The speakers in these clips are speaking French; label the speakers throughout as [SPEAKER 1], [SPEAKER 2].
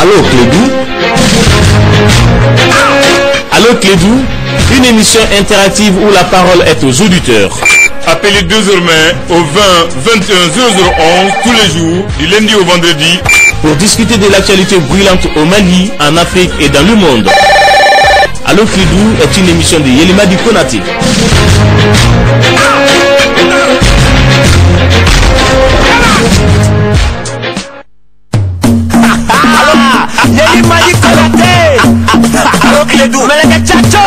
[SPEAKER 1] Allô Clédou. Allô Clédou, une émission interactive où la parole est aux auditeurs.
[SPEAKER 2] Appelez désormais au 20 21 0011 tous les jours, du lundi au vendredi,
[SPEAKER 1] pour discuter de l'actualité brûlante au Mali, en Afrique et dans le monde. Allô Clédou est une émission de Yelimadi Konaté.
[SPEAKER 3] Yelimadi Konaté. Allô Clédou, Meleke Chacho.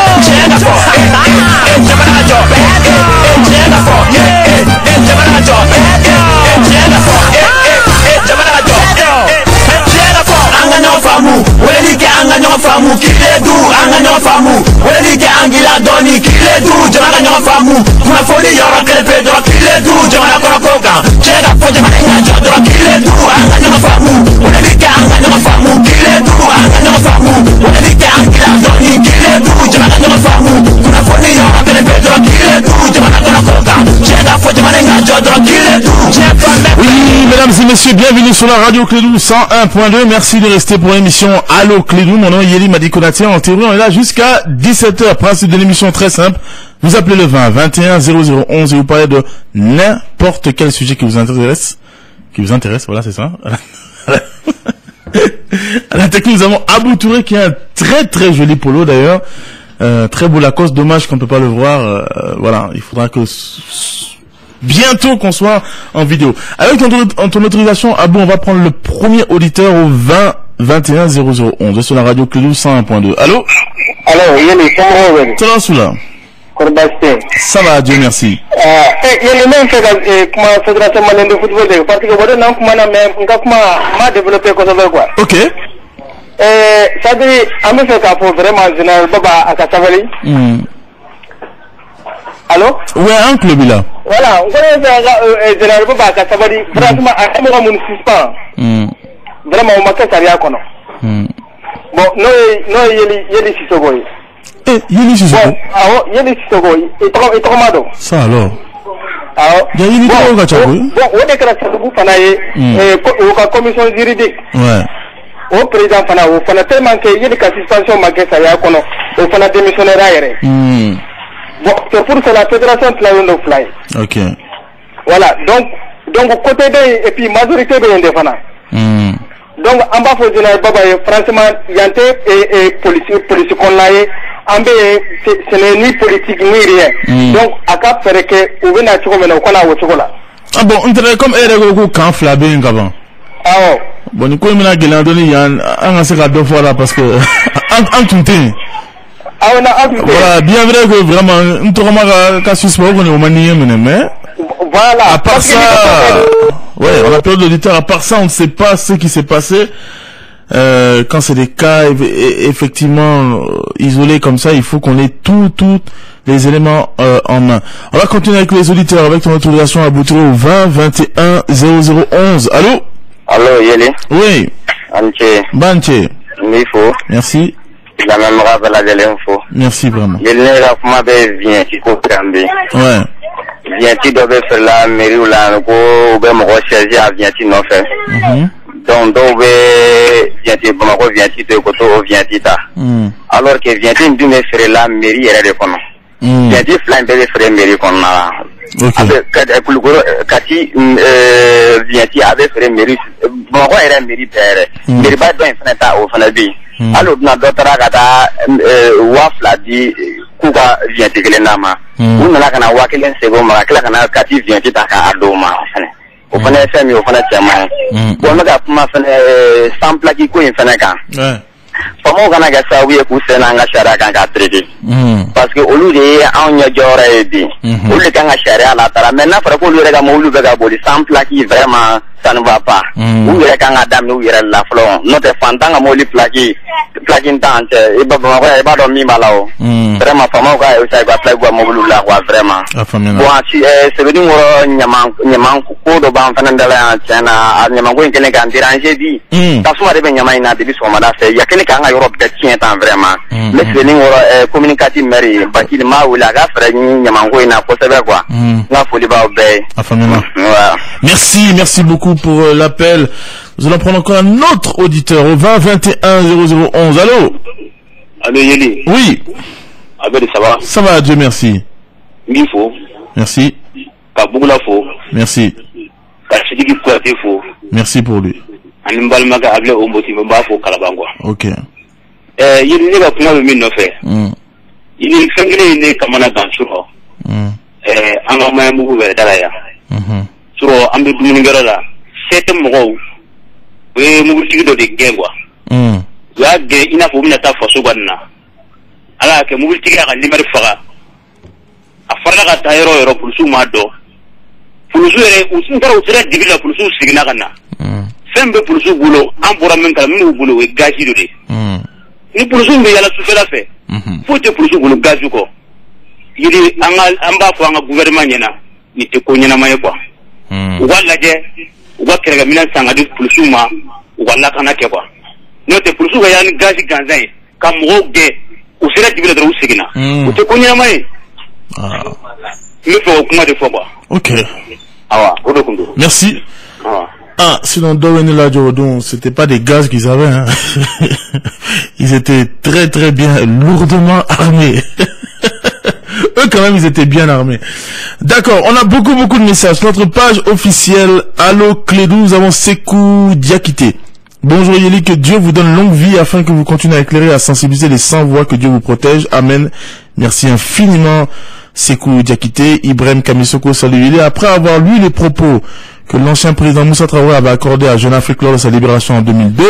[SPEAKER 3] Famu, welike anganyo famu, Kiledu anganyo famu, welike angila doni, Kiledu jamana famu, kuna foli yora krepe do, Kiledu jamana kona koka, chega fo jamana ngajo do, Kiledu anganyo famu, welike anganyo famu, Kiledu anganyo famu, welike angila doni, Kiledu jamana famu, kuna foli yora krepe do, Kiledu jamana kona koka, chega fo jamana ngajo do, Kiledu.
[SPEAKER 4] Oui, mesdames et messieurs, bienvenue sur la radio Clédou 101.2. Merci de rester pour l'émission Allô Clédou. Mon nom est Yelimadi Konaté. En théorie, on est là jusqu'à 17h. Principe de l'émission très simple. Vous appelez le 20 21 0011 et vous parlez de n'importe quel sujet qui vous intéresse. Voilà, c'est ça. À la technique, nous avons Abou Touré qui a un très très joli polo d'ailleurs. Très beau Lacoste. Dommage qu'on ne peut pas le voir. Voilà, il faudra que bientôt qu'on soit en vidéo. Avec ton autorisation, Abou, on va prendre le premier auditeur au 20 21 0011 sur la radio Clédou 101.2. Allô?
[SPEAKER 5] Allô, Yeli,
[SPEAKER 4] comment ça va? Ça va, Dieu merci.
[SPEAKER 5] Yeli, même fait comment fédération malienne de football, parce que voilà, non, comment m'a développé comme ça quoi.
[SPEAKER 4] Ok.
[SPEAKER 5] Ça dit, à me faire pour vraiment général Baba à Kassavali. Allô?
[SPEAKER 4] Ouais, un club là.
[SPEAKER 5] Voilà, on connaît général Baba à Kassavali. Franchement, à un moment suspend. Vraiment, on m'a fait ça rien qu'on a. Bon, non, Yeli Sissoko.
[SPEAKER 4] Yeli Sissoko.
[SPEAKER 5] Ah, Yeli Sissoko. Et trop mado.
[SPEAKER 4] Ça alors.
[SPEAKER 5] Ah,
[SPEAKER 4] il y a Yeli Sissoko qui a changé.
[SPEAKER 5] Bon, on est que la Sissoko fanaye. Au commission juridique.
[SPEAKER 4] Ouais.
[SPEAKER 5] Au président fana, au fana tellement que Yeli ka suspension marquée ça rien qu'on a. Au fana démissionnaire aéré. Bon, c'est pour ça la fédération fly on the fly.
[SPEAKER 4] Ok.
[SPEAKER 5] Voilà, donc côté de et puis majorité de l'indépendant. Donc en bas faut dire Baba franchement yante et politique qu'on l'a ce n'est ni politique ni rien. Donc à cap faire que ou venir à mais qu'on a au chocolat.
[SPEAKER 4] Ah bon, on dirait comme Erego quand flabé un gaban.
[SPEAKER 5] Ah
[SPEAKER 4] bon, ni quoi mina gela doni yan an se ka deux fois là parce que en tout temps.
[SPEAKER 5] Ah on a
[SPEAKER 4] voilà, bien vrai que vraiment on te remarque qu'à suspendre on est au manier mais
[SPEAKER 5] voilà.
[SPEAKER 4] À part ça, ouais, on a peur de l'auditeur. À part ça, on ne sait pas ce qui s'est passé. Quand c'est des cas effectivement isolés comme ça, il faut qu'on ait tous les éléments en main. On va continuer avec les auditeurs avec ton autorisation à Boutouré au 20 21 0011. Allô?
[SPEAKER 5] Allô, Yeli?
[SPEAKER 4] Oui.
[SPEAKER 5] Anche.
[SPEAKER 4] Banche.
[SPEAKER 5] Mifo.
[SPEAKER 4] Merci.
[SPEAKER 5] La même rave la de l'info.
[SPEAKER 4] Merci vraiment.
[SPEAKER 5] Yeli n'a pas bien qui coupe cambi.
[SPEAKER 4] Ouais.
[SPEAKER 5] Viens-tu doit faire la mairie ou la go ou bien me rechercher à viens-tu non fait. Donc doit viens-tu bon me viens-tu de côté ou viens-tu ta. Alors que viens-tu nous me faire la mairie elle est comme. Viens-tu flan de faire mairie comme là. Avec kati viens-tu avec faire mairie bon quoi elle est mairie père. Mairie pas doit faire ta au fana bi. Alors na docteur kata wafla di kuka viens-tu que nama. Ou nana kana wakelen sego ma kala kana kati viens-tu ta ka adoma fana. O fana fami o fana chama. Bon na ka kuma fana sample ki ko fana kan. Famo kana ga sawi ku sena nga shara kan ka traité. Parce que olu de an nya jora e bi. Olu kan ga shara la tara mais na fara ko olu ga mo olu ga boli sample ki vraiment ça ne va pas. Ou yere kan ga dam ou yere la flon. No te fantanga mo li plaki tante e ba do mi malao. Vraiment famo ga e sa ga plaki go mo olu la vraiment. Bon si c'est venu mo nyamang ko do ban fana ndala chana nyamang ko ngene kan déranger di. Ta so de nyamang na de so ma da fe ya kene kan ga Europe de tient temps vraiment. Mais c'est ni woro communicatif mari bakil ma wala ga fra nyamang ko ina ko sebe quoi. Na foli ba obey.
[SPEAKER 4] Merci beaucoup pour l'appel. Nous allons prendre encore un autre auditeur au 20 21 0011. Allô?
[SPEAKER 5] Allô, Yeli?
[SPEAKER 4] Oui.
[SPEAKER 5] Abel, ça va?
[SPEAKER 4] Ça va, Dieu merci.
[SPEAKER 5] Mifo.
[SPEAKER 4] Merci.
[SPEAKER 5] Kaboula fo.
[SPEAKER 4] Merci.
[SPEAKER 5] Kachidiki Kouate fo.
[SPEAKER 4] Merci pour lui.
[SPEAKER 5] Animbalmaga Able Omboti Mba fo Kalabangwa.
[SPEAKER 4] Ok.
[SPEAKER 5] Yeli ne ka kuma be min nɔfɛ. Yeli fɛn kelen ne kamana gan surɔ. An ka maɲɛ mugu bɛ da la yan. Surɔ an bɛ dumunikɛyɔrɔ la. Se tɛ mɔgɔw. O ye mugutigi dɔ de gɛn quoi. U y'a gɛn i n'a fɔ u bɛna taa faso ka nin na. Ala y'a kɛ mugutigi y'a ka nimɛri faga. A farala ka taa yɔrɔ yɔrɔ polisiw m'a dɔn. Polisiw yɛrɛ u taara u sera dibi la polisiw seginna ka na. Fɛn bɛ polisiw bolo an bɔra min kala min b'u bolo o ye gazi de ye. Ni polisiw bɛ yala sufɛla fɛ. Foyi tɛ polisiw bolo gazi kɔ. Yiri an b'a fɔ an ka gouvernement ɲɛna nin tɛ ko ɲɛnama ye quoi. U b'a lajɛ u ka kɛlɛkɛminɛn san ka di polisiw ma u ka lakana kɛ quoi. N'o tɛ polisiw ka yala ni gazi gansan ye ka mɔgɔw gɛn u sera dibi la dɔrɔn u seginna. U tɛ ko ɲɛnama ye. Ne fais au comment de fois quoi.
[SPEAKER 4] Ok.
[SPEAKER 5] Ah ouais,
[SPEAKER 4] merci. Ah, sinon c'était pas des gaz qu'ils avaient, hein. Ils étaient très très bien, lourdement armés. Eux quand même ils étaient bien armés. D'accord, on a beaucoup de messages. Notre page officielle Allo Clédou, nous avons Sekou Diakité. Bonjour Yeli, que Dieu vous donne longue vie afin que vous continuez à éclairer et à sensibiliser les sans-voix, que Dieu vous protège. Amen. Merci infiniment. Sekou Diakité, Ibrahim Kamisoko, salut Yeli. Après avoir lu les propos que l'ancien président Moussa Traoré avait accordés à Jeune Afrique lors de sa libération en 2002,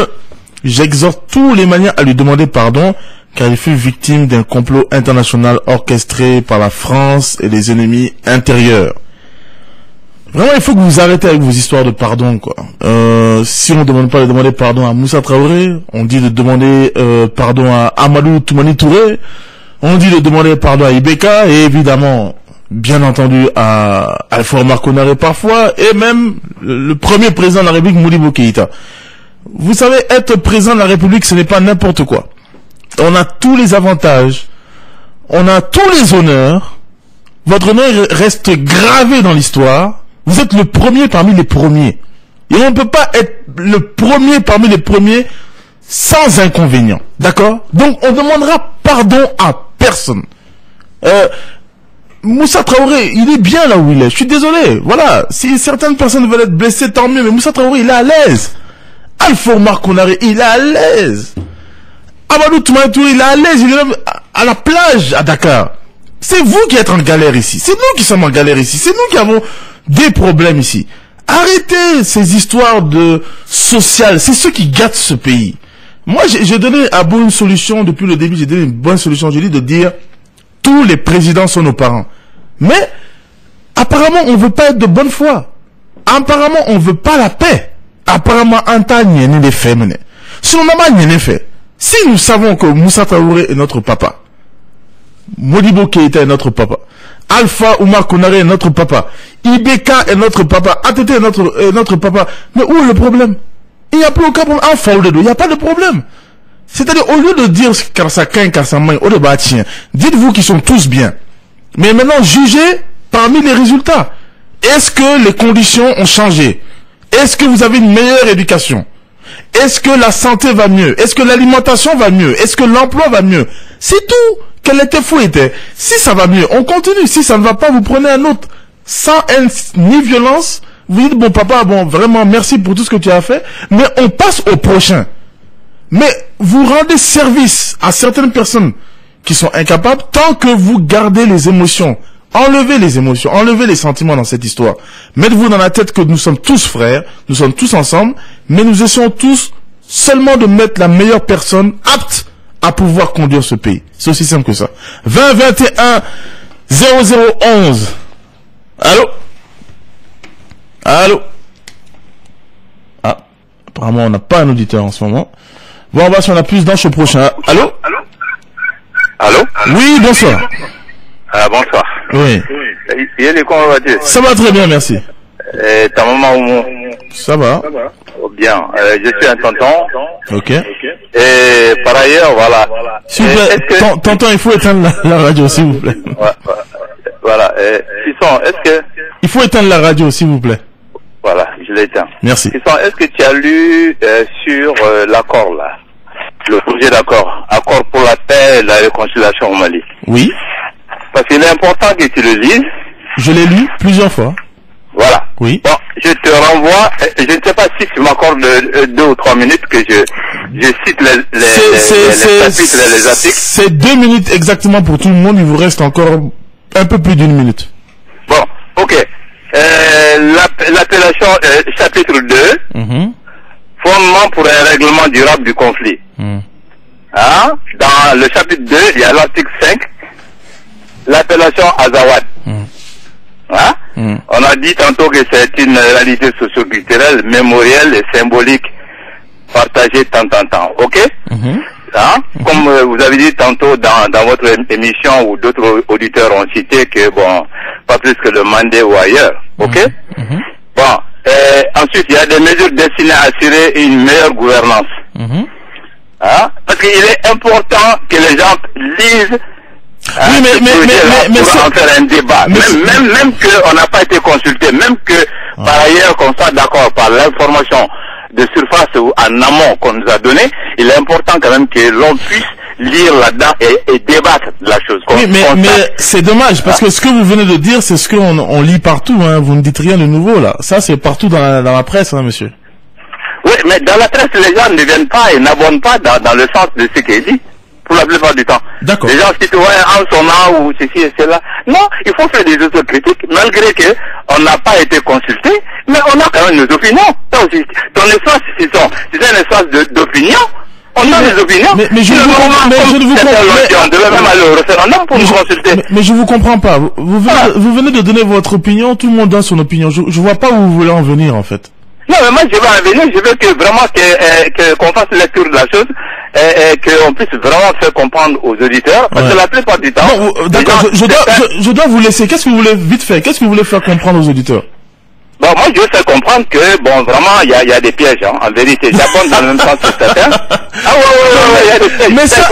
[SPEAKER 4] j'exhorte tous les manières à lui demander pardon, car il fut victime d'un complot international orchestré par la France et les ennemis intérieurs. Vraiment, il faut que vous arrêtez avec vos histoires de pardon, quoi. Si on ne demande pas de demander pardon à Moussa Traoré, on dit de demander pardon à Amadou Toumani Touré, on dit de demander pardon à Ibeka, et évidemment, bien entendu, à Alpha Omar Konaré parfois, et même le premier président de la République, Modibo Keïta. Vous savez, être président de la République, ce n'est pas n'importe quoi. On a tous les avantages, on a tous les honneurs, votre nom reste gravé dans l'histoire, vous êtes le premier parmi les premiers. Et on ne peut pas être le premier parmi les premiers sans inconvénient. D'accord? Donc, on demandera pardon à personne. Moussa Traoré, il est bien là où il est. Je suis désolé. Voilà. Si certaines personnes veulent être blessées, tant mieux. Mais Moussa Traoré, il est à l'aise. Alpha Omar Konaré, il est à l'aise. Amadou Toumani Touré, il est à l'aise. Il est même à la plage à Dakar. C'est vous qui êtes en galère ici. C'est nous qui sommes en galère ici. C'est nous qui avons des problèmes ici. Arrêtez ces histoires de social. C'est ceux qui gâtent ce pays. Moi, j'ai donné à Abou une solution depuis le début. J'ai donné une bonne solution. J'ai dit de dire tous les présidents sont nos parents. Mais apparemment, on veut pas être de bonne foi. Apparemment, on veut pas la paix. Apparemment, si on n'a pas fait, si nous savons que Moussa Traoré est notre papa, Modibo Keïta est notre papa, Alpha Omar Konaré est notre papa, Ibeka est notre papa, ATT est notre papa, mais où est le problème? Il n'y a plus aucun problème. Il n'y a pas de problème. C'est-à-dire, au lieu de dire Karsakin, Karsamay, au débat, dites-vous qu'ils sont tous bien. Mais maintenant, jugez parmi les résultats. Est-ce que les conditions ont changé? Est-ce que vous avez une meilleure éducation? Est-ce que la santé va mieux? Est-ce que l'alimentation va mieux? Est-ce que l'emploi va mieux? C'est tout. Quel était fou était. Si ça va mieux, on continue. Si ça ne va pas, vous prenez un autre. Sans haine ni violence. Vous dites, bon papa, bon, vraiment, merci pour tout ce que tu as fait. Mais on passe au prochain. Mais vous rendez service à certaines personnes qui sont incapables tant que vous gardez les émotions. Enlevez les émotions, enlevez les sentiments dans cette histoire. Mettez-vous dans la tête que nous sommes tous frères, nous sommes tous ensemble, mais nous essayons tous seulement de mettre la meilleure personne apte à pouvoir conduire ce pays. C'est aussi simple que ça. 20 21 0011. Allô? Allô? Ah, apparemment on n'a pas un auditeur en ce moment. Bon, on va voir si on a plus dans ce prochain. Allô?
[SPEAKER 5] Allô?
[SPEAKER 4] Oui, bonsoir.
[SPEAKER 5] Ah, bonsoir.
[SPEAKER 4] Oui.
[SPEAKER 5] Comment vas-tu?
[SPEAKER 4] Ça va très bien, merci.
[SPEAKER 5] Ta maman?
[SPEAKER 4] Ça va.
[SPEAKER 5] Oh, bien. Je suis un tonton.
[SPEAKER 4] Ok.
[SPEAKER 5] Et par ailleurs, voilà.
[SPEAKER 4] S'il vous plaît, tonton, il faut éteindre la radio, s'il vous plaît.
[SPEAKER 5] Voilà. Fisson, est-ce que...
[SPEAKER 4] Il faut éteindre la radio, s'il vous plaît.
[SPEAKER 5] Voilà, je je l'éteins.
[SPEAKER 4] Merci.
[SPEAKER 5] Est-ce que tu as lu sur l'accord là, le projet d'accord, accord pour la paix et la réconciliation au Mali?
[SPEAKER 4] Oui.
[SPEAKER 5] Parce qu'il est important que tu le lises.
[SPEAKER 4] Je l'ai lu plusieurs fois.
[SPEAKER 5] Voilà.
[SPEAKER 4] Oui.
[SPEAKER 5] Bon, je te renvoie, je ne sais pas si tu m'accordes 2 ou 3 minutes que je cite les chapitres et les articles.
[SPEAKER 4] C'est 2 minutes exactement pour tout le monde, il vous reste encore un peu plus d'1 minute.
[SPEAKER 5] Bon, ok. L'appellation chapitre 2, fondement pour un règlement durable du conflit. Hein? Dans le chapitre 2, il y a l'article 5, l'appellation Azawad. Hein? On a dit tantôt que c'est une réalité socio-culturelle, mémorielle et symbolique partagée temps en temps. Ok? Hein? Comme vous avez dit tantôt dans votre émission ou d'autres auditeurs ont cité que bon, pas plus que le Mandé ou ailleurs. Ok? Bon, ensuite il y a des mesures destinées à assurer une meilleure gouvernance. Hein? Parce qu'il est important que les gens lisent.
[SPEAKER 4] Oui, mais
[SPEAKER 5] pour en faire un débat. Même qu'on n'a pas été consulté, même que par ailleurs qu'on soit d'accord par l'information de surface ou en amont qu'on nous a donné, il est important quand même que l'on puisse lire là-dedans et débattre de la chose.
[SPEAKER 4] Oui, mais c'est dommage parce que ce que vous venez de dire, c'est ce qu'on lit partout. Hein. Vous ne dites rien de nouveau là. Ça, c'est partout dans la presse, hein, monsieur.
[SPEAKER 5] Oui, mais dans la presse, les gens ne viennent pas et n'abondent pas dans le sens de ce qui est dit. Pour la plupart du temps.
[SPEAKER 4] D'accord.
[SPEAKER 5] Les gens citent en son nom ou ceci et cela. Non, il faut faire des autocritiques, malgré que on n'a pas été consulté, mais on a quand même nos opinions. Ça aussi, ton espace, c'est un espace d'opinion. On a des opinions.
[SPEAKER 4] Mais je ne vous comprends.
[SPEAKER 5] On devait même aller au référendum pour nous consulter.
[SPEAKER 4] Mais je vous comprends pas. Vous venez de donner votre opinion, tout le monde donne son opinion. Je vois pas où vous voulez en venir, en fait.
[SPEAKER 5] Non, mais moi, je vais en venir. Je veux que vraiment qu'on fasse lecture de la chose et qu'on puisse vraiment faire comprendre aux auditeurs. Parce que la plupart du temps...
[SPEAKER 4] D'accord, je dois vous laisser. Qu'est-ce que vous voulez vite faire? Qu'est-ce que vous voulez faire comprendre aux auditeurs?
[SPEAKER 5] Bon, moi, je veux faire comprendre que, bon, vraiment, il y a des pièges, hein, en vérité. J'abonde dans le même sens que certains. Ah ouais, il y a des pièges.
[SPEAKER 4] Mais ça,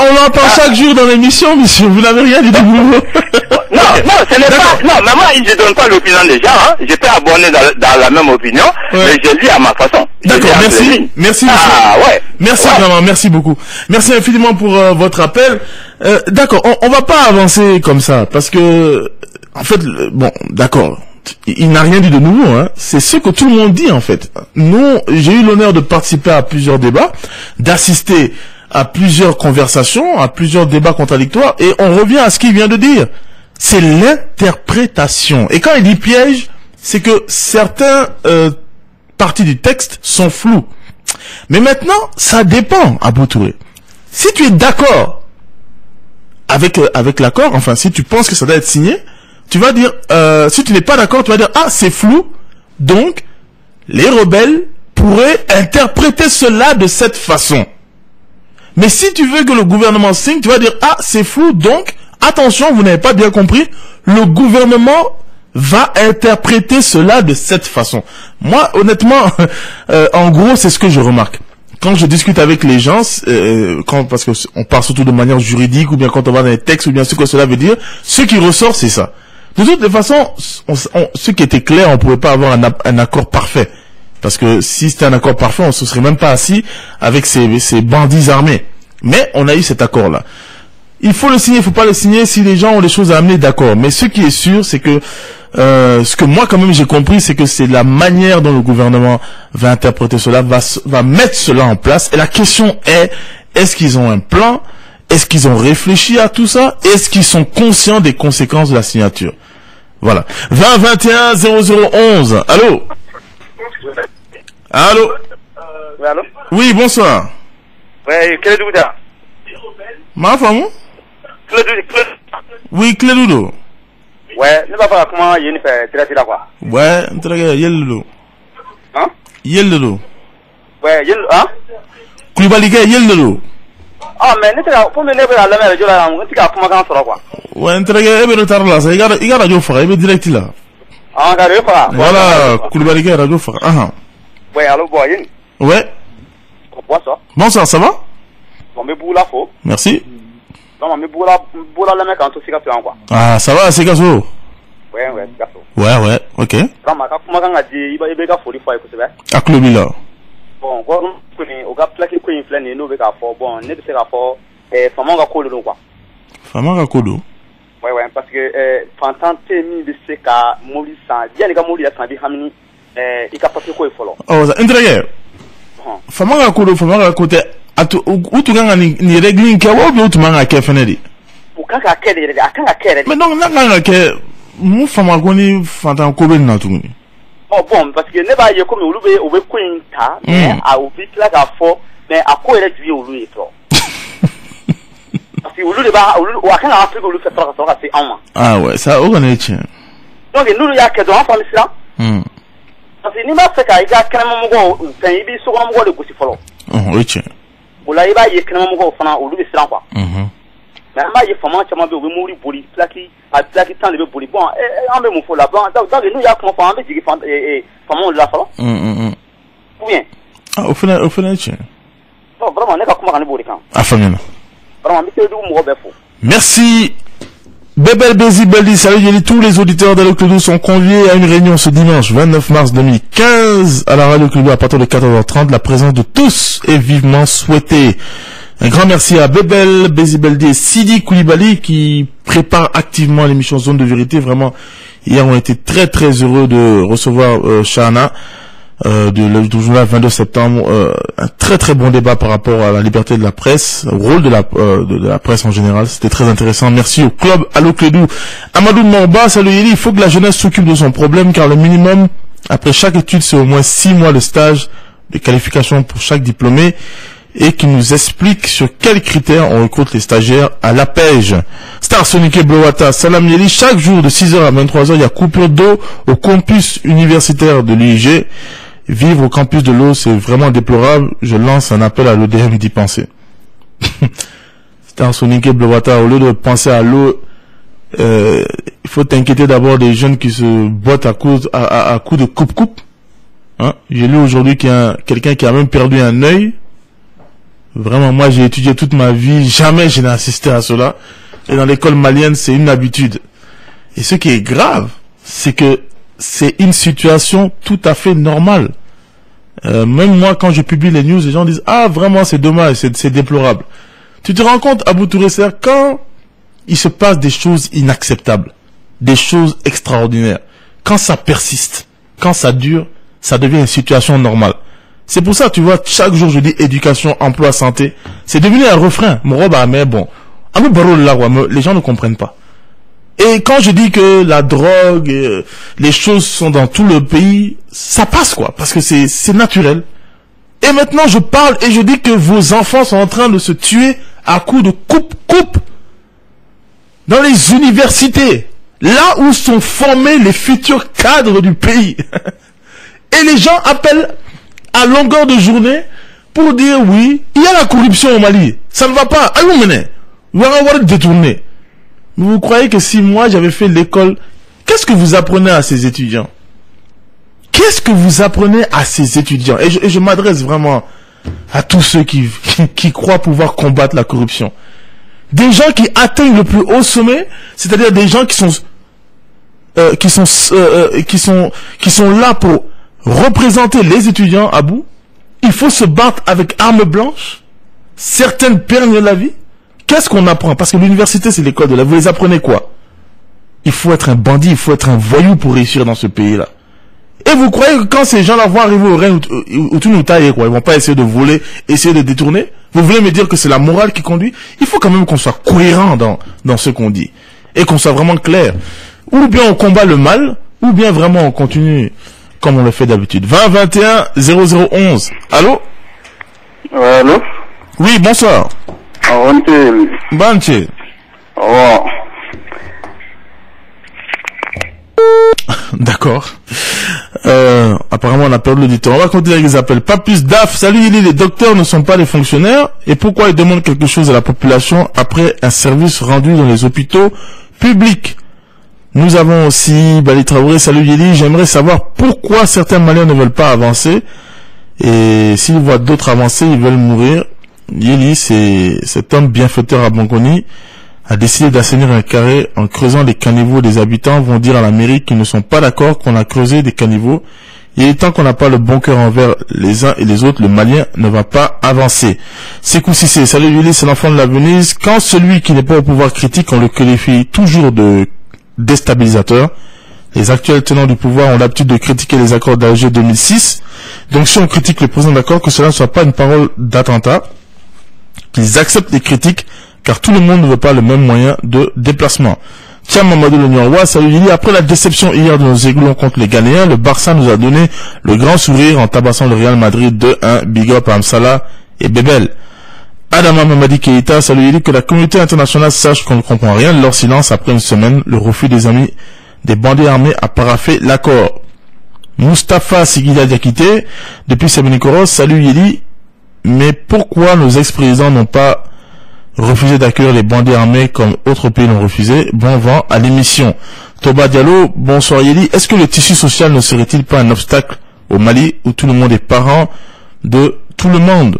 [SPEAKER 4] on en parle chaque jour dans l'émission, monsieur. Vous n'avez rien dit de nouveau.
[SPEAKER 5] Non, ce n'est pas... Non, mais moi, je ne donne pas l'opinion des gens, hein. Je peux abonner dans la même opinion, mais je lis à ma façon.
[SPEAKER 4] D'accord, merci. Merci, monsieur.
[SPEAKER 5] Ah, ouais.
[SPEAKER 4] Merci, vraiment, merci beaucoup. Merci infiniment pour votre appel. D'accord, on va pas avancer comme ça, parce que, en fait, bon, d'accord. Il n'a rien dit de nouveau, hein. C'est ce que tout le monde dit, en fait. Nous, j'ai eu l'honneur de participer à plusieurs débats, d'assister à plusieurs conversations, à plusieurs débats contradictoires, et on revient à ce qu'il vient de dire. C'est l'interprétation. Et quand il dit piège, c'est que certains parties du texte sont floues. Mais maintenant, ça dépend, Abou Touré. Si tu es d'accord avec l'accord, enfin, si tu penses que ça doit être signé, tu vas dire, si tu n'es pas d'accord, tu vas dire, ah, c'est flou, donc, les rebelles pourraient interpréter cela de cette façon. Mais si tu veux que le gouvernement signe, tu vas dire, ah, c'est flou, donc, attention, vous n'avez pas bien compris, le gouvernement va interpréter cela de cette façon. Moi, honnêtement, en gros, c'est ce que je remarque. Quand je discute avec les gens, parce que on parle surtout de manière juridique, ou bien quand on va dans les textes, ou bien ce que cela veut dire, ce qui ressort, c'est ça. De toute façon, ce qui était clair, on ne pouvait pas avoir un accord parfait. Parce que si c'était un accord parfait, on ne se serait même pas assis avec ces bandits armés. Mais on a eu cet accord-là. Il faut le signer, il ne faut pas le signer si les gens ont des choses à amener, d'accord. Mais ce qui est sûr, c'est que ce que moi quand même j'ai compris, c'est que c'est la manière dont le gouvernement va interpréter cela, va mettre cela en place. Et la question est-ce qu'ils ont un plan? Est-ce qu'ils ont réfléchi à tout ça? Est-ce qu'ils sont conscients des conséquences de la signature? Voilà. 20 21 0011. Allô? Allô?
[SPEAKER 5] Oui, allô?
[SPEAKER 4] Oui, bonsoir.
[SPEAKER 5] Oui, quel est le douda?
[SPEAKER 4] Ma femme? Oui, Clédoudo.
[SPEAKER 5] Ouais, ne va pas comment il y a une fait traiter là quoi.
[SPEAKER 4] Ouais, traiter yello.
[SPEAKER 5] Hein?
[SPEAKER 4] Yello.
[SPEAKER 5] Ouais, yello, hein?
[SPEAKER 4] Koulibaly yello.
[SPEAKER 5] Ah, mais ne t'as pas mené à la mer, je l'ai on t'as comment quand ça quoi.
[SPEAKER 4] Ouais, traiter ebe retard là, ça il y a radio fara, ebe direct là.
[SPEAKER 5] Ah, radio fara.
[SPEAKER 4] Voilà, Koulibaly radio fara. Ah.
[SPEAKER 5] Ouais, allô boy.
[SPEAKER 4] Ouais.
[SPEAKER 5] Bonsoir.
[SPEAKER 4] Bonsoir, ça va?
[SPEAKER 5] Bon, mais boula faux.
[SPEAKER 4] Merci.
[SPEAKER 5] Non, mais boula la mec en tout cas quoi.
[SPEAKER 4] Ah, ça va, c'est gazo.
[SPEAKER 5] Ouais, c'est gazo.
[SPEAKER 4] Ouais, Ok.
[SPEAKER 6] Vraiment, comment on a dit, il va y avoir folie fois, écoutez.
[SPEAKER 4] À Clobila.
[SPEAKER 6] Bon, on va plaquer quoi inflamer, nous, avec un fort, bon, n'est pas rapport, comment on va coller le quoi.
[SPEAKER 4] Famara Kodo.
[SPEAKER 6] Ouais, parce que, pendant que mi de ce cas, Maurice, il y a les gars Maurice, il il a pas fait quoi il faut là.
[SPEAKER 4] Oh, ça, intérêt. Famara Kodo, Famara Kodo, où tu gagnes ni règles, qui a oublié tout le monde à Kefenedi.
[SPEAKER 6] Ou quand à quel est, à quand à quel est.
[SPEAKER 4] Mais donc, là, que, mon Famara Koni, Fantan Kobe n'a tout.
[SPEAKER 6] Oh bon, parce que ne va y comme au Louis, au Queen, mais à ouvrir là à fort, mais à quoi est du au Louis, toi. Parce que au Louis, ou à quand à Afrique, au Louis fait trois ans, c'est un mois.
[SPEAKER 4] Ah ouais, ça, on est tien.
[SPEAKER 6] Donc, nous, il y a que deux enfants, c'est là. Parce que ni ma fait qu'il y a quand même un mot, quand il est sur un mot de Goussi Follow.
[SPEAKER 4] Oh, oui, tiens.
[SPEAKER 6] Ou là, il va y a quand même un mot, au Louis, c'est là, quoi. Mais il faut que je me mourir pour les plaquis, à plaquer tant de pour les bons, et en même temps, là, dans nous, il y a comment faire, mais et comment la faire. Ou bien.
[SPEAKER 4] Ah, au final, tiens.
[SPEAKER 6] Non, vraiment, on n'est pas comment on est bourré quand.
[SPEAKER 4] Ah, famille.
[SPEAKER 6] Vraiment, mais c'est d'où moi,
[SPEAKER 4] merci. Bebel Bézi Beldi, salut, tous les auditeurs de Clodo sont conviés à une réunion ce dimanche 29 mars 2015 à la Radio Clodo à partir de 14h30. La présence de tous est vivement souhaitée. Un grand merci à Bebel Bézi Beldi et Sidi Koulibaly qui préparent activement l'émission Zone de Vérité. Vraiment, hier on était très très heureux de recevoir Shana du journal 22 septembre. Un très très bon débat par rapport à la liberté de la presse, au rôle de la presse en général. C'était très intéressant. Merci au club Allo Clédou. Amadou Morba, salut Yeli. Il faut que la jeunesse s'occupe de son problème car le minimum après chaque étude c'est au moins 6 mois de stage de qualification pour chaque diplômé et qui nous explique sur quels critères on recrute les stagiaires à l'APEJ. Star Sonic Blowata, salam Yeli. Chaque jour de 6h à 23h, il y a coupure d'eau au campus universitaire de l'UIG. Vivre au campus de l'eau, c'est vraiment déplorable. Je lance un appel à l'ODM d'y penser. Star Sonic Blowata, au lieu de penser à l'eau, il faut t'inquiéter d'abord des jeunes qui se bottent à coups de coupe-coupe. Hein? J'ai lu aujourd'hui qu'il y a quelqu'un qui a même perdu un œil. Vraiment, moi, j'ai étudié toute ma vie. Jamais je n'ai assisté à cela. Et dans l'école malienne, c'est une habitude. Et ce qui est grave, c'est que c'est une situation tout à fait normale. Même moi, quand je publie les news, les gens disent « Ah, vraiment, c'est dommage, c'est déplorable. » Tu te rends compte, Abou Touré Serre, quand il se passe des choses inacceptables, des choses extraordinaires, quand ça persiste, quand ça dure, ça devient une situation normale. C'est pour ça, tu vois, chaque jour, je dis éducation, emploi, santé. C'est devenu un refrain. Mais bon, les gens ne comprennent pas. Et quand je dis que la drogue, les choses sont dans tout le pays, ça passe quoi, parce que c'est naturel. Et maintenant je parle et je dis que vos enfants sont en train de se tuer à coups de coupe-coupe dans les universités, là où sont formés les futurs cadres du pays. Et les gens appellent à longueur de journée pour dire oui, il y a la corruption au Mali, ça ne va pas, allons mener, on va avoir détourné. Vous croyez que si moi j'avais fait l'école, qu'est-ce que vous apprenez à ces étudiants? Qu'est-ce que vous apprenez à ces étudiants? Et je m'adresse vraiment à tous ceux qui croient pouvoir combattre la corruption. Des gens qui atteignent le plus haut sommet, c'est-à-dire des gens qui sont là pour représenter les étudiants à bout. Il faut se battre avec arme blanche. Certaines perdent la vie. Qu'est-ce qu'on apprend? Parce que l'université, c'est l'école de la vie. Vous les apprenez quoi? Il faut être un bandit, il faut être un voyou pour réussir dans ce pays-là. Et vous croyez que quand ces gens-là vont arriver au règne, où tout nous taille, quoi, ils vont pas essayer de voler, essayer de détourner? Vous voulez me dire que c'est la morale qui conduit? Il faut quand même qu'on soit cohérent dans ce qu'on dit. Et qu'on soit vraiment clair. Ou bien on combat le mal, ou bien vraiment on continue comme on le fait d'habitude. 20 21 0011. Allô?
[SPEAKER 5] Allô?
[SPEAKER 4] Oui, bonsoir. Banche.
[SPEAKER 5] Oh.
[SPEAKER 4] D'accord. Apparemment, on a perdu l'auditeur. On va continuer avec les appels. Pas plus DAF. Salut, Yeli. Les docteurs ne sont pas des fonctionnaires. Et pourquoi ils demandent quelque chose à la population après un service rendu dans les hôpitaux publics? Nous avons aussi Bali Traoré. Salut, Yeli. J'aimerais savoir pourquoi certains Maliens ne veulent pas avancer. Et s'ils voient d'autres avancer, ils veulent mourir. Yeli, c'est cet homme bienfaiteur à Bangoni a décidé d'assainir un carré en creusant des caniveaux. Des habitants vont dire à la mairie qu'ils ne sont pas d'accord qu'on a creusé des caniveaux. Il est temps qu'on n'a pas le bon cœur envers les uns et les autres. Le Malien ne va pas avancer. Sekou Cissé, salut Willy, c'est l'enfant de la Venise. Quand celui qui n'est pas au pouvoir critique, on le qualifie toujours de déstabilisateur. Les actuels tenants du pouvoir ont l'habitude de critiquer les accords d'Alger 2006. Donc si on critique le président d'accord, que cela ne soit pas une parole d'attentat, qu'ils acceptent les critiques, car tout le monde ne veut pas le même moyen de déplacement. Tiens, Mamadou Le Niorois, salut Lili. Après la déception hier de nos Aiglons contre les Ghanéens, le Barça nous a donné le grand sourire en tabassant le Real Madrid 2-1. Big up à Amsala et Bebel. Adama Mamadi Keita, salut Lili. Que la communauté internationale sache qu'on ne comprend rien de leur silence après une semaine. Le refus des amis des bandits armés a paraphé l'accord. Mustapha Sigida Diakité, depuis Sebenikoros, salut Yeli. Mais pourquoi nos ex-présidents n'ont pas refusé d'accueillir les bandits armés comme autres pays l'ont refusé? Bon vent à l'émission. Toba Diallo, bonsoir Yeli. Est-ce que le tissu social ne serait-il pas un obstacle au Mali où tout le monde est parent de tout le monde?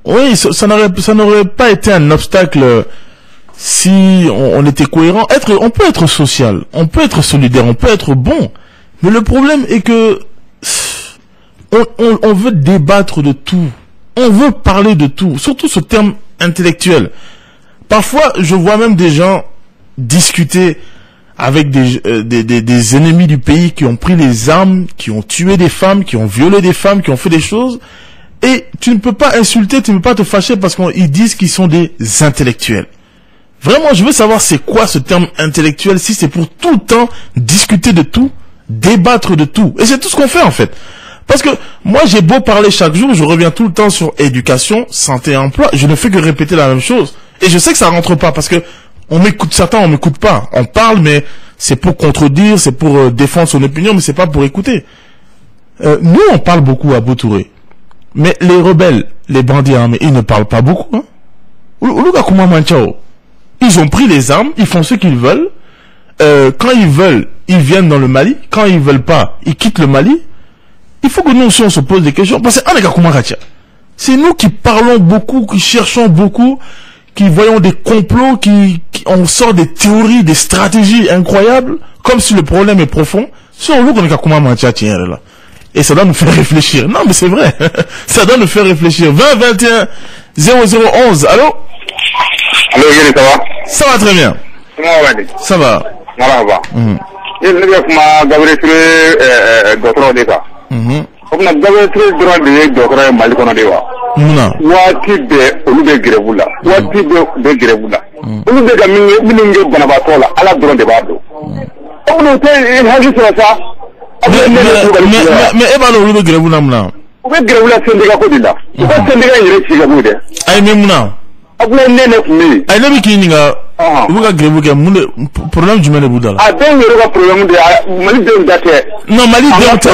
[SPEAKER 4] Oui, ça n'aurait pas été un obstacle si on était cohérent. On peut être social, on peut être solidaire, on peut être bon. Mais le problème est que on veut débattre de tout. On veut parler de tout, surtout ce terme intellectuel. Parfois, je vois même des gens discuter avec des ennemis du pays qui ont pris les armes, qui ont tué des femmes, qui ont violé des femmes, qui ont fait des choses. Et tu ne peux pas insulter, tu ne peux pas te fâcher parce qu'ils disent qu'ils sont des intellectuels. Vraiment, je veux savoir c'est quoi ce terme intellectuel, si c'est pour tout le temps discuter de tout, débattre de tout. Et c'est tout ce qu'on fait en fait. Parce que moi j'ai beau parler chaque jour, je reviens tout le temps sur éducation, santé et emploi, je ne fais que répéter la même chose. Et je sais que ça rentre pas parce que on m'écoute, certains on m'écoute pas. On parle mais c'est pour contredire, c'est pour défendre son opinion, mais c'est pas pour écouter. Nous on parle beaucoup à Boutouré. Mais les rebelles, les bandits armés, ils ne parlent pas beaucoup. Hein? Ils ont pris les armes, ils font ce qu'ils veulent. Quand ils veulent, ils viennent dans le Mali. Quand ils veulent pas, ils quittent le Mali. Il faut que nous aussi on se pose des questions. Parce que c'est nous qui parlons beaucoup, qui cherchons beaucoup, qui voyons des complots, on sort des théories, des stratégies incroyables, comme si le problème est profond. Si on veut qu'on là. Et ça doit nous faire réfléchir. Non, mais c'est vrai. Ça doit nous faire réfléchir. 20 21 0011. Allô?
[SPEAKER 5] Allô, Yéli, ça va?
[SPEAKER 4] Ça va très bien. Ça va.
[SPEAKER 5] Voilà. Il ne vient pas Gabriel docteur d'État. On a Gabriel droit de docteur Malikono Dewa. Wati de Olube Grevula. Wati de Grevula. Olube Gaming, Miningo Banabatola, à la drone de Bado. On a été un ça.
[SPEAKER 4] Mais Eba Olube Grevula Mna.
[SPEAKER 5] Olube Grevula Syndicat Kodila. What Syndicat is Gabude?
[SPEAKER 4] I mean Muna. I never kidding. Uga Grevuga Mune problem Jumene Budala. I don't know what problem they are Mali don't that. No Mali don't.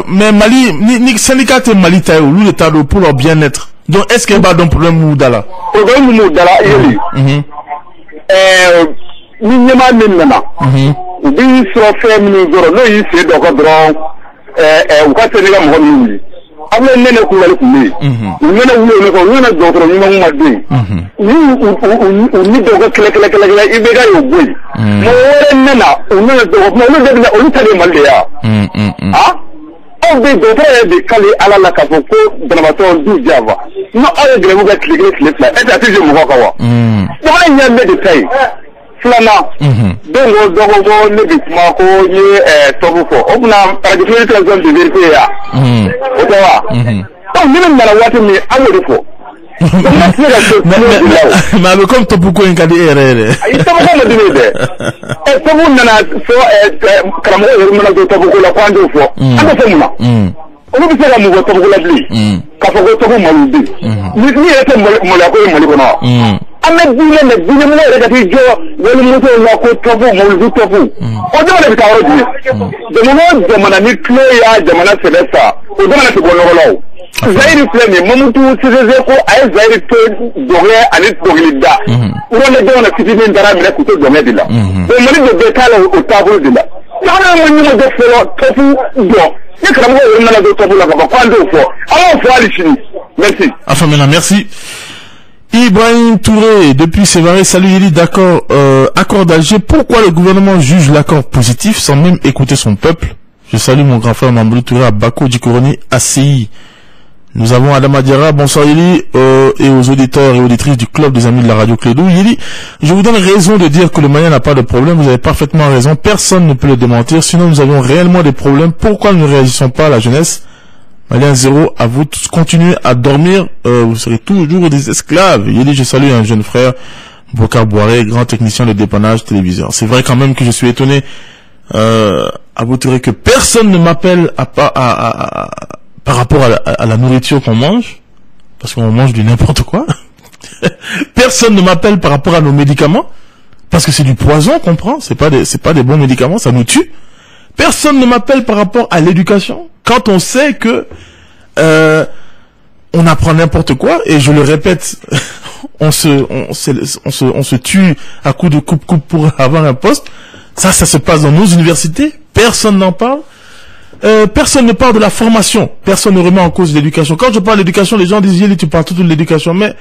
[SPEAKER 4] Mais Mali ni syndicat Mali taille ou le tado pour leur bien-être. Donc est-ce qu'il y a pas d'un problème Moudala?
[SPEAKER 5] Problème Moudala, Yeli. Minima minima. Ubi so fait minuzoro no yisi dokodron ukate nega mhoni. Able nene kuwali kumi. Nene uwe neko uwe na dokoro nyuma umadi. Uni dogo kele ibega yobui. Mwere nena unene dogo mwere debina olutale malde ya. Au de dokoro de kali ala la kafoko danabato du java. No aye grevuga klikla. Eta tije mwakawa. Dama nyambe de tai. Flana. Dongo dogo nebi mako ye tobuko. Obuna radio transition de vérité ya. Otawa. Donc même dans la watu mi amorifo. Mais
[SPEAKER 4] comme tobuko ngadi erere.
[SPEAKER 5] Tobuko na dinede. Tobu nana so karamo na tobuko la kwando fo. Ando femuna. Obu bisera mu tobuko la bli. Kafoko tobu malubi. Ni ete molako molikono. Ahmed Dine ne Dine mo re gati jo woni moto la ko tobu mo tobu o de ma ka roji de mo zamana ni klo ya zamana selesa o de ma to gono lawo zairi plane mamutu seze ko ay zairi to doge ani dogilida o ne de na fitini ndara mi ko to doge dila o mani de kala o tabu dila kana mo ni mo de fero tofu do ni kala mo woni na do tobu la ko kwando fo ala fo ali chini merci
[SPEAKER 4] afamena merci. Ibrahim Touré, depuis Sévaré, salut Yeli, d'accord, accord d'Alger, pourquoi le gouvernement juge l'accord positif sans même écouter son peuple? Je salue mon grand frère Mamboulou Touré à Bako, Djikoroni, ACI. Nous avons Adama Diarra, bonsoir Yeli, et aux auditeurs et auditrices du club des amis de la radio Clédou. Yeli, je vous donne raison de dire que le Malien n'a pas de problème, vous avez parfaitement raison, personne ne peut le démentir, sinon nous avions réellement des problèmes, pourquoi nous ne réagissons pas à la jeunesse? Malien zéro, à vous tous continuez à dormir, vous serez toujours des esclaves. Yeli, je salue un jeune frère, Bokar Boiré, grand technicien de dépannage téléviseur. C'est vrai quand même que je suis étonné, à vous dire que personne ne m'appelle par rapport à la nourriture qu'on mange, parce qu'on mange du n'importe quoi. Personne ne m'appelle par rapport à nos médicaments, parce que c'est du poison qu'on prend, c'est pas des bons médicaments, ça nous tue. Personne ne m'appelle par rapport à l'éducation, quand on sait que on apprend n'importe quoi, et je le répète, on se tue à coups de coupe pour avoir un poste. Ça se passe dans nos universités, personne n'en parle. Personne ne parle de la formation, personne ne remet en cause l'éducation. Quand je parle d'éducation, les gens disent Yeli, tu parles tout de l'éducation, mais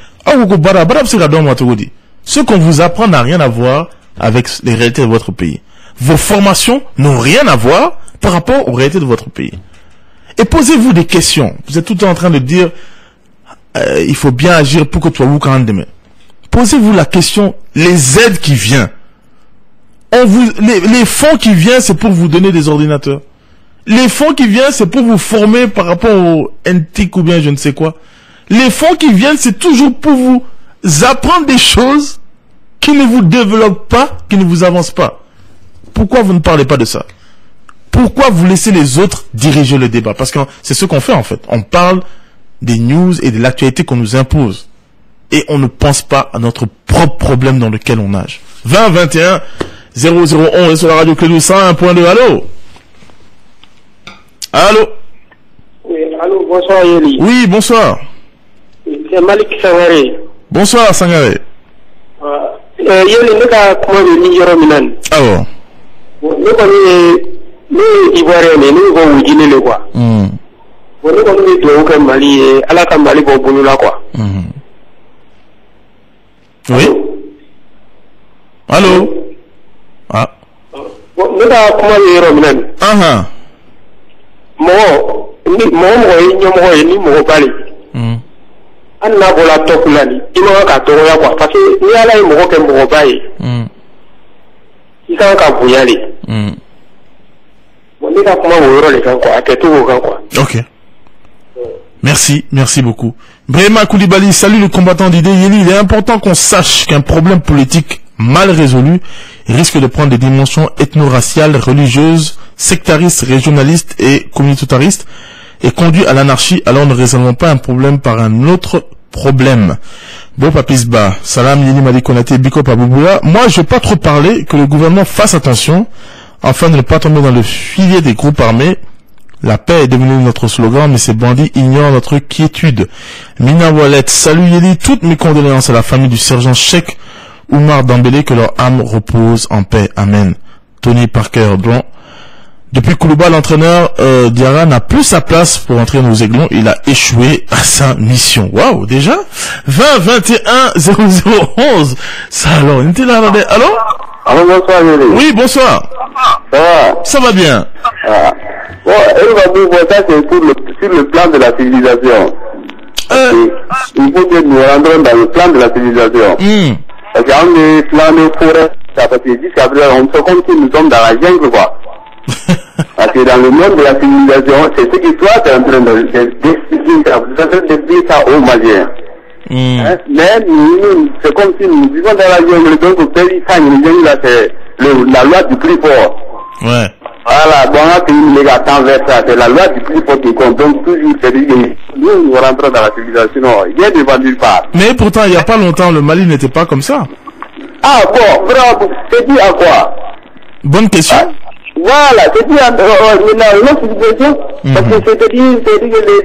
[SPEAKER 4] ce qu'on vous apprend n'a rien à voir avec les réalités de votre pays. Vos formations n'ont rien à voir par rapport aux réalités de votre pays. Et posez-vous des questions. Vous êtes tout le temps en train de dire il faut bien agir pour que tu sois quand demain. Posez-vous la question, les aides qui viennent. Les fonds qui viennent, c'est pour vous donner des ordinateurs. Les fonds qui viennent, c'est pour vous former par rapport au NTIC ou bien je ne sais quoi. Les fonds qui viennent, c'est toujours pour vous apprendre des choses qui ne vous développent pas, qui ne vous avancent pas. Pourquoi vous ne parlez pas de ça? Pourquoi vous laissez les autres diriger le débat? Parce que c'est ce qu'on fait en fait. On parle des news et de l'actualité qu'on nous impose. Et on ne pense pas à notre propre problème dans lequel on nage. 20 21 0011 sur la radio Clédou 101.2. Allô? Allô?
[SPEAKER 7] Oui, allô, bonsoir Yeli.
[SPEAKER 4] Oui, bonsoir.
[SPEAKER 7] C'est Malik Sangaré.
[SPEAKER 4] Bonsoir Sangaré.
[SPEAKER 7] Yeli, nous avons commandé Nigéro Minan.
[SPEAKER 4] Ah bon?
[SPEAKER 7] Nous connaissons les Ivoiriens, nous avons Guinée le quoi. Nous connaissons les Mali et Alaka Mali pour Bouloula quoi.
[SPEAKER 4] Oui? Allô? Ah.
[SPEAKER 7] Nous avons commandé Nigéro Minan.
[SPEAKER 4] Ah.
[SPEAKER 7] Ni mo bali an na bola tokulani ino ka to ya kwa parce que ni ala mo ko mo bayi isa ka buyali mo ni ka kuma wo ro le kan kwa aketu wo kan kwa.
[SPEAKER 4] OK. Merci beaucoup. Brema Koulibaly, salut le combattant d'idées. Yeli, il est important qu'on sache qu'un problème politique mal résolu risque de prendre des dimensions ethno-raciales, religieuses, sectaristes, régionalistes et communautaristes et conduit à l'anarchie. Alors ne résolvons pas un problème par un autre problème. Bon Papisba, Salam Yeli Mali Konaté, Biko Pabouboula. Moi je vais pas trop parler, que le gouvernement fasse attention afin de ne pas tomber dans le filet des groupes armés. La paix est devenue notre slogan, mais ces bandits ignorent notre quiétude. Mina Wallet, salut Yeli, toutes mes condoléances à la famille du sergent Cheikh Oumar Dambélé, que leur âme repose en paix. Amen. Tony Parker, bon. Depuis Koulouba, l'entraîneur Diarra n'a plus sa place pour entrer dans nos aiglons. Il a échoué à sa mission. Waouh, déjà 20 21 0011. Ça alors, on était là. Allô?
[SPEAKER 5] Allô, bonsoir Yeli.
[SPEAKER 4] Oui, bonsoir.
[SPEAKER 5] Ça va?
[SPEAKER 4] Ça va bien.
[SPEAKER 5] Ah. Bon, ça c'est sur le plan de la civilisation. Il faut que nous rentrons dans le plan de la civilisation. Parce qu'on est plan de forêt, parce que jusqu'à présent, on se comme si nous sommes dans la jungle, quoi. Parce que dans le monde de la civilisation, c'est ce que toi, tu es en train d'expliquer ça aux Maliens. Mais nous, c'est comme si nous vivons dans la jungle, donc au pays, ça, là, c'est la loi du plus fort.
[SPEAKER 4] Ouais.
[SPEAKER 5] Voilà, bon, un pays les gars tend vers ça, c'est la loi du plus fort qui compte, donc toujours c'est dit que nous rentrons dans la civilisation, il y a des nulle part.
[SPEAKER 4] Mais pourtant, il n'y a pas longtemps, le Mali n'était pas comme ça.
[SPEAKER 5] Ah bon, bravo, c'est dit à quoi?
[SPEAKER 4] Bonne question.
[SPEAKER 5] Ah, voilà, c'est dit à notre civilisation, parce que c'est dit que les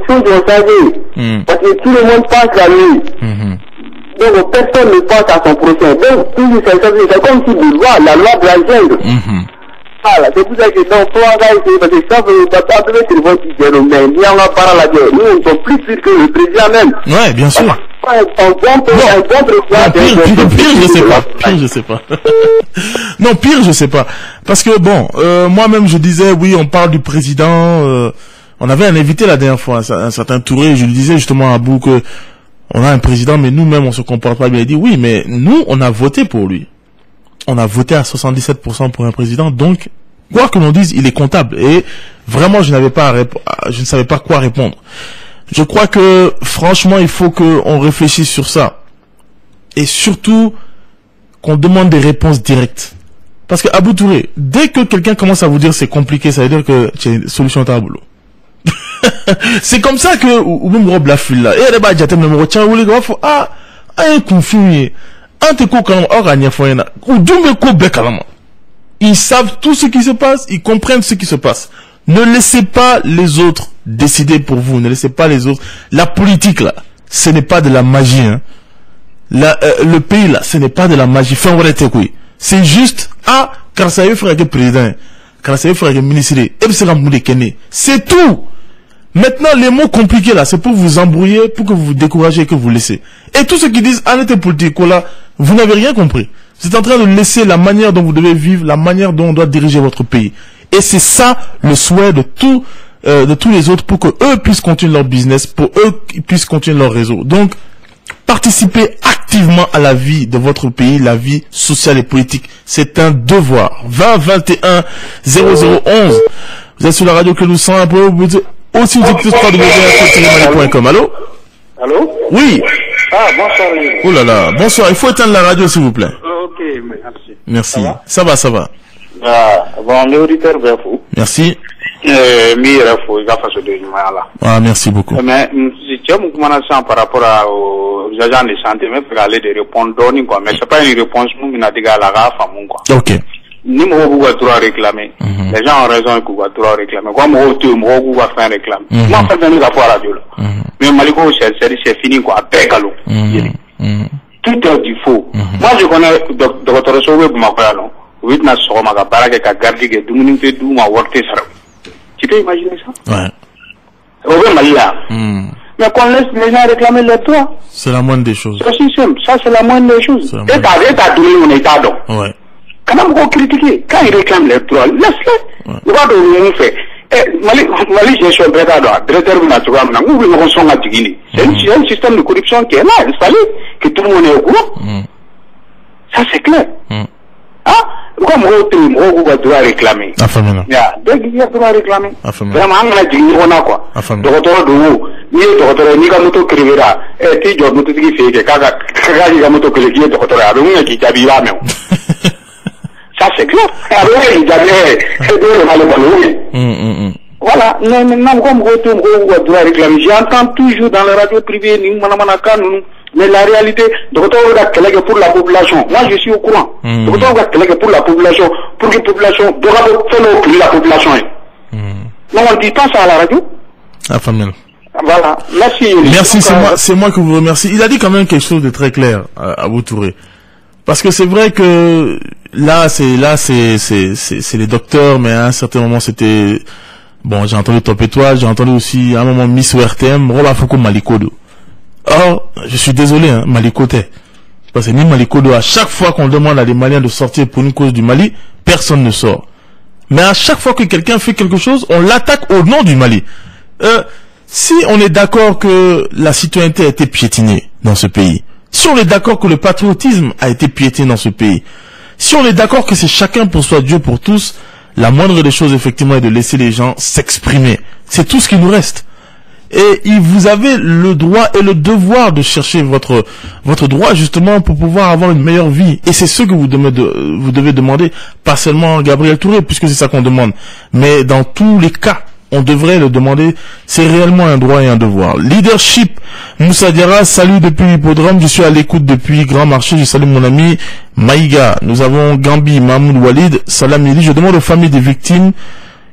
[SPEAKER 5] choses ont changé, parce que tout le monde pense à lui. Donc personne ne pense à son prochain, donc toujours c'est comme si vous voyez la loi de la jungle. Voilà, c'est pour ça que donc, parce que ça veut pas sur votre idée, mais nous on va parler là-dedans. Nous, on sommes plus sûrs que le président même.
[SPEAKER 4] Ouais, bien sûr. Pire, je sais pas. Non, pire, je sais pas. Parce que bon, moi-même, je disais, oui, on parle du président. On avait un invité la dernière fois, un certain Touré. Je lui disais justement à Abou que on a un président, mais nous-mêmes, on se comporte pas bien. Il dit, oui, mais nous, on a voté pour lui. On a voté à 77% pour un président, donc quoi que l'on dise, il est comptable. Et vraiment, je ne savais pas quoi répondre. Je crois que, franchement, il faut qu'on réfléchisse sur ça. Et surtout, qu'on demande des réponses directes. Parce que Abou Touré, dès que quelqu'un commence à vous dire c'est compliqué, ça veut dire que tu as une solution à ta boulot. C'est comme ça que, ou même Rob la file là. Et elle va dire, un confus, ils savent tout ce qui se passe, ils comprennent ce qui se passe. Ne laissez pas les autres décider pour vous, ne laissez pas les autres. La politique là, ce n'est pas de la magie, hein. Le pays là, ce n'est pas de la magie. C'est juste, car ça y est, frère, président, car ça y est, frère, ministre, c'est tout. Maintenant, les mots compliqués là, c'est pour vous embrouiller, pour que vous vous découragez et que vous laissez. Et tous ceux qui disent, arrêtez politique là, vous n'avez rien compris. Vous êtes en train de laisser la manière dont vous devez vivre, la manière dont on doit diriger votre pays. Et c'est ça le souhait de tous les autres pour que eux puissent continuer leur business, pour eux qu'ils puissent continuer leur réseau. Donc, participez activement à la vie de votre pays, la vie sociale et politique. C'est un devoir. 20 21 0011. Vous êtes sur la radio que nous sommes un peu aussi www.com. Allô?
[SPEAKER 8] Allô?
[SPEAKER 4] Oui.
[SPEAKER 8] Ah, bonsoir.
[SPEAKER 4] Oh là là, bonsoir. Il faut éteindre la radio, s'il vous plaît.
[SPEAKER 8] Ok, merci.
[SPEAKER 4] Merci. Ça va.
[SPEAKER 8] Ah, bon, les auditeurs, bien fou.
[SPEAKER 4] Merci. Merci beaucoup.
[SPEAKER 8] Mais si tu as une recommandation par rapport aux agents de santé, mais pour aller de répondre, mais c'est pas une réponse, nous, n'a dit à la femme, quoi.
[SPEAKER 4] Ok.
[SPEAKER 8] Ni moi, vous pouvez trop réclamer. Les gens ont raison qu'ils vont trop réclamer. Quoi, moi, vous pouvez faire réclamer. Moi, en fait, nous, la fois à la radio, là. Mais Maliko, c'est fini, quoi, après, galop. Tout est du faux. Moi, je connais, docteur Sauvé, pour ma frère, non. Oui, na soma ka baraka ka gardi ke dumuni te du ma worte sara. Tu peux imaginer ça? Ouais. Au Malia. Mais qu'on laisse les gens réclamer leurs droits.
[SPEAKER 4] C'est la moindre des choses.
[SPEAKER 8] C'est aussi simple. Ça, c'est la moindre des choses. Et t'as donné mon état donc. Ouais. Quand même, vous critiquez. Quand ils réclament leurs droits, laisse-les. Nous va donner nous fait. Mali, j'ai son directeur de la Toura, nous voulons son à Tigini. C'est un système de corruption qui est là, installé, que tout le monde est au courant. Ça, c'est clair. Comme on doit réclamer. Il y a droit réclamer. Vraiment, on a dit, on a quoi. Docteur de vous, ni comme moto crivera, et tu dois moto qui fait que Kaga moto que le docteur a donné qui t'a dit là, même. Ça, c'est clair. Il y a voilà, non, comme on doit réclamer. J'entends toujours dans la radio privée, mais la réalité, docteur va pour la population. Moi, je suis au courant. Docteur va pour la population, pour que la population doit faire pour la population. Non, on ne dit pas ça à la radio. Voilà,
[SPEAKER 4] merci, c'est moi que vous remercie. Il a dit quand même quelque chose de très clair à Abou Touré. Parce que c'est vrai que là, c'est les docteurs, mais à un certain moment, c'était, bon, j'ai entendu Top Étoile, j'ai entendu aussi, à un moment, Miss ORTM, Roba Foucault Malikodo. Or, je suis désolé, hein, Malikote. Parce que ni Malikodo, à chaque fois qu'on demande à des Maliens de sortir pour une cause du Mali, personne ne sort. Mais à chaque fois que quelqu'un fait quelque chose, on l'attaque au nom du Mali. Si on est d'accord que la citoyenneté a été piétinée dans ce pays, si on est d'accord que le patriotisme a été piétiné dans ce pays, si on est d'accord que c'est chacun pour soi, Dieu pour tous, la moindre des choses, effectivement, est de laisser les gens s'exprimer. C'est tout ce qui nous reste. Et vous avez le droit et le devoir de chercher votre droit, justement, pour pouvoir avoir une meilleure vie. Et c'est ce que vous devez demander, pas seulement Gabriel Touré, puisque c'est ça qu'on demande. Mais dans tous les cas, on devrait le demander. C'est réellement un droit et un devoir. Leadership. Moussa Diarra, salut depuis l'hippodrome. Je suis à l'écoute depuis Grand Marché. Je salue mon ami Maïga. Nous avons Gambi, Mahmoud Walid, Salam Yeli. Je demande aux familles des victimes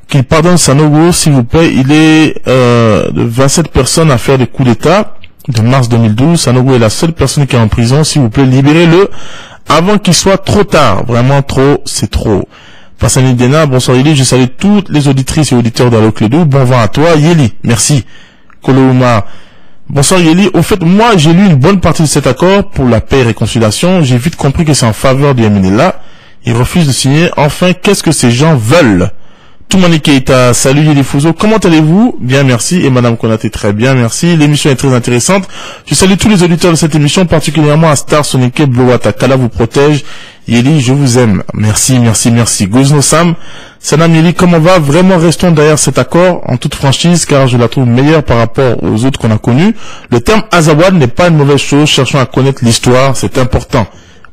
[SPEAKER 4] qu'il pardonne Sanogo, s'il vous plaît. Il est de 27 personnes à faire des coups d'État de mars 2012. Sanogo est la seule personne qui est en prison. S'il vous plaît, libérez-le avant qu'il soit trop tard. Vraiment trop, c'est trop. Passani Dena, bonsoir Yeli, je salue toutes les auditrices et auditeurs d'Allo Clédou. Bon vent à toi, Yeli, merci. Kolouma Bonsoir Yeli. Au fait, moi j'ai lu une bonne partie de cet accord pour la paix et réconciliation. J'ai vite compris que c'est en faveur du MNLA. Ils refusent de signer. Enfin, qu'est-ce que ces gens veulent? Toumani Keita, salut Yeli Fouzo. Comment allez-vous? Bien, merci. Et Madame Konaté, très bien, merci. L'émission est très intéressante. Je salue tous les auditeurs de cette émission, particulièrement à Star, Sonike, Blowata. Kala vous protège. Yeli, je vous aime. Merci, merci, merci. Gozno Sam. Sanam Yeli, comment va? Vraiment, restons derrière cet accord, en toute franchise, car je la trouve meilleure par rapport aux autres qu'on a connus. Le terme Azawad n'est pas une mauvaise chose. Cherchons à connaître l'histoire. C'est important.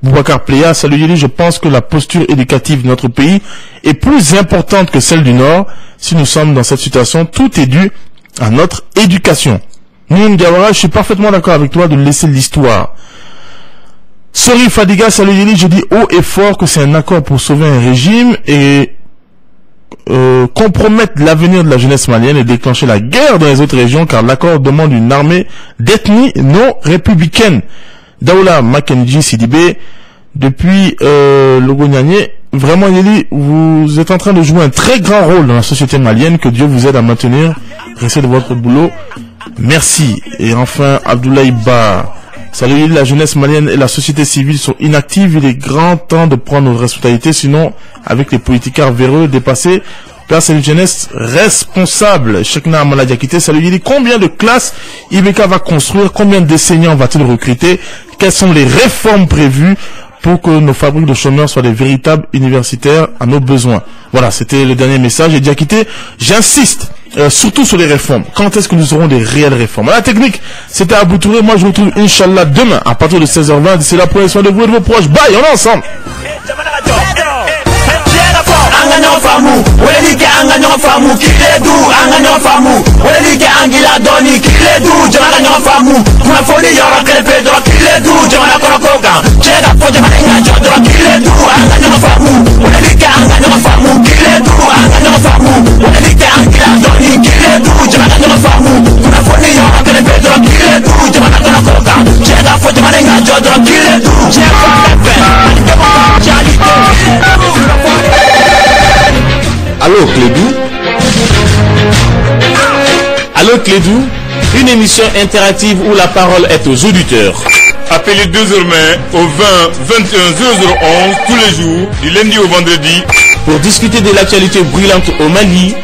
[SPEAKER 4] Boubacar Pléa, salut Yeli, je pense que la posture éducative de notre pays est plus importante que celle du Nord. Si nous sommes dans cette situation, tout est dû à notre éducation. Moum Diawara, je suis parfaitement d'accord avec toi de laisser l'histoire. Sorry Fadiga, salut Yeli, je dis haut et fort que c'est un accord pour sauver un régime et compromettre l'avenir de la jeunesse malienne et déclencher la guerre dans les autres régions, car l'accord demande une armée d'ethnie non républicaine. Daoula Makenji Sidibé, depuis Logognagné, vraiment Yeli, vous êtes en train de jouer un très grand rôle dans la société malienne, que Dieu vous aide à maintenir, restez de votre boulot, merci. Et enfin Abdoulaye Ba, salut Yeli, la jeunesse malienne et la société civile sont inactives, il est grand temps de prendre nos responsabilités, sinon avec les politicards véreux dépassés, place à une jeunesse responsable. Chekna Amaladiakité, salut Yeli, combien de classes Ibeka va construire, combien d'enseignants va-t-il recruter, quelles sont les réformes prévues pour que nos fabriques de chômeurs soient des véritables universitaires à nos besoins. Voilà, c'était le dernier message. Et Diakité, j'insiste surtout sur les réformes. Quand est-ce que nous aurons des réelles réformes? La technique, c'était à Boutouré. Moi, je vous retrouve Inch'Allah demain à partir de 16h20. D'ici là, prenez soin de vous et de vos proches. Bye, on est ensemble.
[SPEAKER 3] Anganyo famu, welike anganyo famu, kiledu anganyo famu, welike angila doni kiledu, jamana famu, mafoni yora krepe dro kiledu, jamana korokoka, chega po jamana ngajo dro kiledu anganyo famu, welike anganyo famu, kiledu anganyo famu, welike angila doni kiledu, jamana famu, mafoni yora krepe dro kiledu, jamana korokoka, chega po jamana ngajo dro kiledu, chega
[SPEAKER 1] Allô Clédou? Allô Clédou? Une émission interactive où la parole est aux auditeurs.
[SPEAKER 2] Appelez désormais au 20 21 0011 tous les jours, du lundi au vendredi,
[SPEAKER 1] pour discuter de l'actualité brûlante au Mali,